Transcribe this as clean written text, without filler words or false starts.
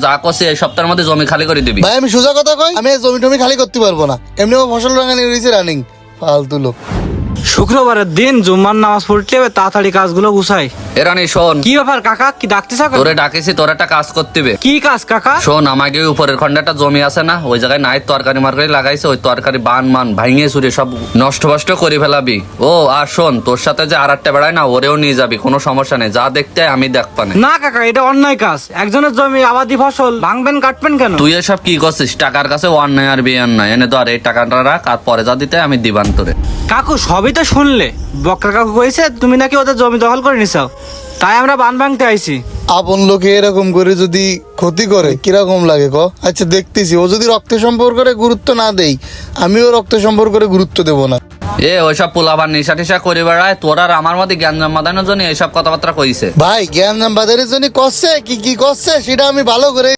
যা করছি এই সপ্তাহের মধ্যে জমি খালি করে দিবি। ভাই আমি সোজা কথা কই, আমি এই জমি টমি খালি করতে পারবো না। এমনিও ফসল রাঙানি রয়েছে রানিং, ফালতু লোক। শুক্রবারের দিন জুম্মার নামাজ পড়তে হবে, তাড়াতাড়ি কাজগুলো গুছাই। এরানি শোন, কি ব্যাপার কাকা, কি ডাকতেছ? তোরে ডাকেছি, তোর একটা কাজ করতে হবে। কি কাজ কাকা? শোন, আমাকে ওই উপরের খন্ডে একটা জমি আছে না, ওই জায়গায় নাই তরকারি মারকারি লাগাইছে, ওই তরকারি বান মান ভাঙিয়ে চুরে সব নষ্ট ফষ্ট করে ফেলাবি। ও আর শোন, তোর সাথে যে আর একটা বেড়ায় না, ওরেও নিয়ে যাবি, কোনো সমস্যা নেই। যা দেখতে হয় আমি দেখবানে। না কাকা, এটা অন্যায় কাজ। একজনের জমি আবাদি ফসল ভাঙবেন কাটবেন কেন? তুই এসব কি করছিস? টাকার কাছে অন্যায় আর বিয়ান নাই। এনে ধর এই টাকাটা রাখ, আর পরে যা দিতে হয় আমি দিবান তোরে। কাকু সবই তো শুনলে, বক্রা কাকু কইছে তুমি নাকি ওদের জমি দখল করে নিছাও, তাই আমরা বান ভাঙতে আইছি। আপন লোকে এরকম করে যদি ক্ষতি করে কিরকম লাগে ক? আচ্ছা দেখতেছি, ও যদি রক্ত সম্পর্কে গুরুত্ব না দেই, আমিও রক্ত সম্পর্কে গুরুত্ব দেব না। এ ওইসব পোলাবার নিশা টিসা করে বেড়ায়, তোর আর আমার মধ্যে জ্ঞান জন্মাদানোর জন্য এইসব কথাবার্তা কইছে। ভাই জ্ঞান বাজারের জন্য করছে কি কি করছে সেটা আমি ভালো করে